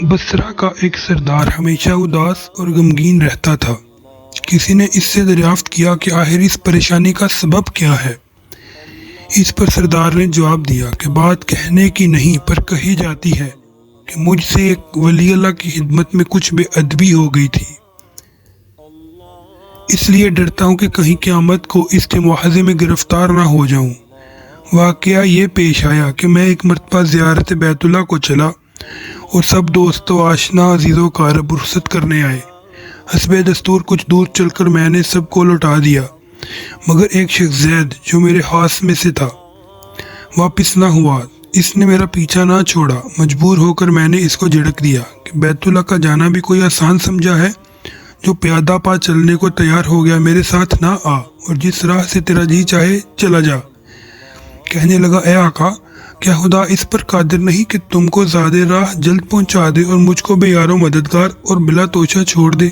बसरा का एक सरदार हमेशा उदास और गमगीन रहता था। किसी ने इससे दरियाफ्त किया कि आखिर इस परेशानी का सबब क्या है। इस पर सरदार ने जवाब दिया कि बात कहने की नहीं पर कही जाती है कि मुझसे एक वली अल्लाह की खिदमत में कुछ बेअदबी हो गई थी, इसलिए डरता हूँ कि कहीं क़यामत को इसके मुआवजे में गिरफ्तार ना हो जाऊँ। वाक़या ये पेश आया कि मैं एक मरतबा ज़ियारत बैतुल्लाह को चला और सब दोस्तों आशना अजीज़ों का रुखसत करने आए। हस्बे दस्तूर कुछ दूर चलकर मैंने सबको लौटा दिया, मगर एक शख्स ज़ैद जो मेरे हाथ में से था वापस ना हुआ। इसने मेरा पीछा ना छोड़ा। मजबूर होकर मैंने इसको झिड़क दिया कि बैतुल्लाह का जाना भी कोई आसान समझा है? जो प्यादा पा चलने को तैयार हो गया मेरे साथ ना आ और जिस राह से तेरा जी चाहे चला जा। कहने लगा, ए आका, क्या खुदा इस पर कादिर नहीं कि तुमको ज़्यादा राह जल्द पहुंचा दे और मुझको बेयारो मददगार और बिला तोशा छोड़ दे।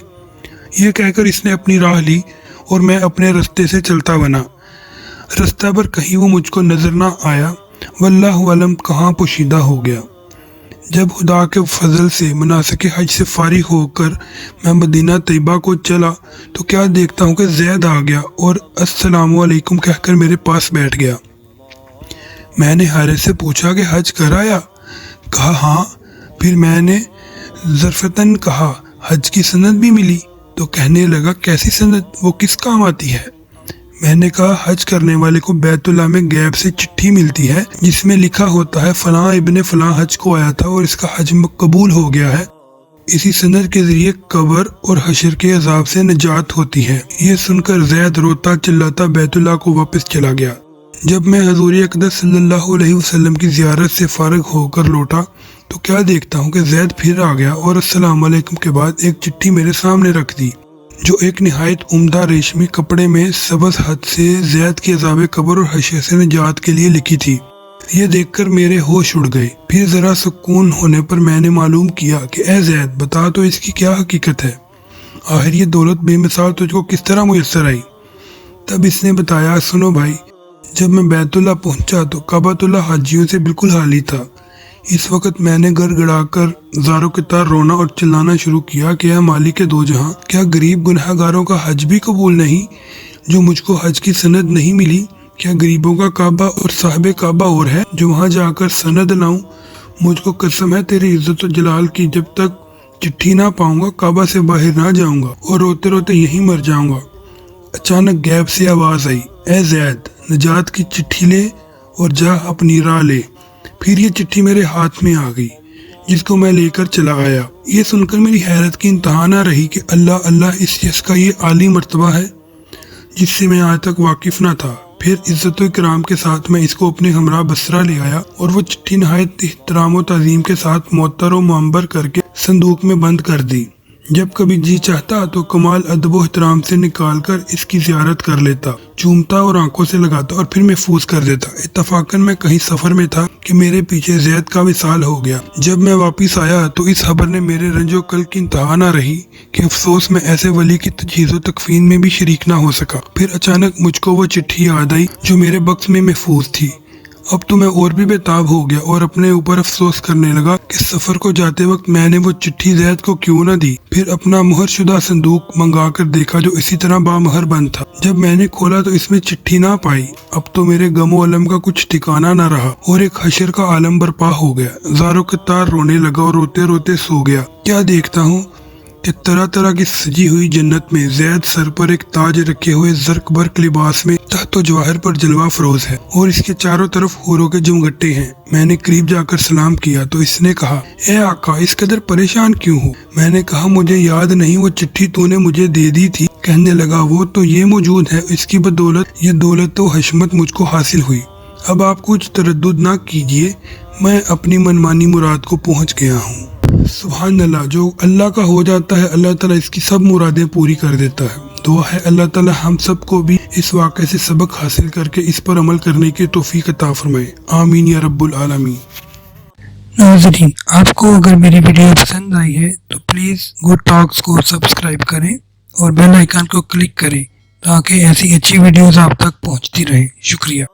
यह कहकर इसने अपनी राह ली और मैं अपने रास्ते से चलता बना। रास्ता पर कहीं वो मुझको नजर ना आया। वल्लाहु अलम कहाँ पोशीदा हो गया। जब खुदा के फजल से मुनासिक हज से फारिग होकर मैं मदीना तैयबा को चला तो क्या देखता हूँ कि ज़ैद आ गया और अस्सलामु अलैकुम कहकर मेरे पास बैठ गया। मैंने हारिस से पूछा कि हज कर आया? कहा हाँ। फिर मैंने ज़रफ़तन कहा, हज की सनद भी मिली? तो कहने लगा, कैसी सनद, वो किस काम आती है? मैंने कहा, हज करने वाले को बैतुल्लाह में गैब से चिट्ठी मिलती है जिसमें लिखा होता है फलां इब्ने फलां हज को आया था और इसका हज कबूल हो गया है। इसी सनद के जरिए कब्र और हशर के अजाब से निजात होती है। ये सुनकर ज़ैद रोता चिल्लाता बैतुल्लाह को वापस चला गया। जब मैं हजूर अक़दस सल्लल्लाहु अलैहि वसल्लम की ज़ियारत से फारिग होकर लौटा तो क्या देखता हूँ कि ज़ैद फिर आ गया और अस्सलाम वालेकुम के बाद एक चिट्ठी मेरे सामने रख दी जो एक नहायत उम्दा रेशमी कपड़े में सबज हद से ज़ैद के अज़ाब कब्र और हशर से निजात के लिए लिखी थी। ये देखकर मेरे होश उड़ गए। फिर ज़रा सुकून होने पर मैंने मालूम किया कि ए ज़ैद, बता तो इसकी क्या हकीकत है। आखिर ये दौलत बेमिसाल तुझको किस तरह मुयस्सर आई? तब इसने बताया, सुनो भाई, जब मैं बैतुल्लाह पहुंचा तो काबतुल्लाह हाजियों से बिल्कुल खाली था। इस वक्त मैंने गड़गड़ाकर ज़ारों के तार रोना और चिल्लाना शुरू किया कि या मालिक दो जहां, क्या गरीब गुनहगारों का हज भी कबूल नहीं? जो मुझको हज की सनद नहीं मिली, क्या गरीबों का काबा और साहिब काबा और है जो वहां जाकर सनद लाऊं? मुझको कसम है तेरी इज्जत और जलाल की, जब तक चिट्ठी ना पाऊंगा काबा से बाहर ना जाऊंगा और रोते रोते यहीं मर जाऊंगा। अचानक गैब से आवाज़ आई, ए ज़ैद, निजात की चिट्ठी ले और जा अपनी राह ले। फिर ये चिट्ठी मेरे हाथ में आ गई जिसको मैं लेकर चला आया। ये सुनकर मेरी हैरत की इंतहा ना रही कि अल्लाह अल्लाह, इस शख्स का ये आली मर्तबा है जिससे मैं आज तक वाकिफ ना था। फिर इज्जत इकराम के साथ मैं इसको अपने हमरा बसरा ले आया और वो चिट्ठी नहायत इहतराम और ताज़ीम के साथ मुअत्तर और मुअंबर करके संदूक में बंद कर दी। जब कभी जी चाहता तो कमाल अदब व एहतराम से निकाल कर इसकी ज़ियारत कर लेता, चूमता और आंखों से लगाता और फिर महफूज कर देता। इत्तफाकन मैं कहीं सफ़र में था कि मेरे पीछे ज़ैद का विसाल हो गया। जब मैं वापस आया तो इस खबर ने मेरे रंजो कल की इंतहा ना रही कि अफसोस मैं ऐसे वली की तजहीज़ व तकफीन में भी शरीक ना हो सका। फिर अचानक मुझको वो चिट्ठी याद आई जो मेरे बक्स में महफूज थी। अब तो मैं और भी बेताब हो गया और अपने ऊपर अफसोस करने लगा कि सफ़र को जाते वक्त मैंने वो चिट्ठी ज़ैद को क्यों न दी। फिर अपना मुहरशुदा संदूक मंगा कर देखा जो इसी तरह बामहर बंद था। जब मैंने खोला तो इसमें चिट्ठी ना पाई। अब तो मेरे गमो अलम का कुछ ठिकाना ना रहा और एक हशर का आलम बर्पा हो गया। ज़ारों के तार रोने लगा और रोते रोते सो गया। क्या देखता हूँ कि तरह तरह की सजी हुई जन्नत में ज़ैद सर पर एक ताज रखे हुए ज़र्क बर्क लिबास में तहत जवाहर पर जलवा फरोज है और इसके चारों तरफ हूरों के जमगट्टे हैं। मैंने करीब जाकर सलाम किया तो इसने कहा, ए आका, इस कदर परेशान क्यों हो? मैंने कहा, मुझे याद नहीं वो चिट्ठी तूने मुझे दे दी थी। कहने लगा, वो तो ये मौजूद है, इसकी बदौलत ये दौलत व हशमत मुझको हासिल हुई। अब आप कुछ तरद्दुद ना कीजिए, मैं अपनी मनमानी मुराद को पहुँच गया हूँ। सुभान अल्लाह, जो अल्लाह का हो जाता है अल्लाह ताला इसकी सब मुरादें पूरी कर देता है। दुआ है अल्लाह ताला हम सबको भी इस वाक़े से सबक हासिल करके इस पर अमल करने की तौफीक अता फरमाए। आमीन या रब्बुल आलमीन। नाज़रीन, आपको अगर मेरी वीडियो पसंद आई है तो प्लीज़ गुड टॉक्स को सब्सक्राइब करें اور بیل آئیکن کو کلک کریں تاکہ ایسی اچھی ویڈیوز آپ تک پہنچتی رہیں۔ شکریہ۔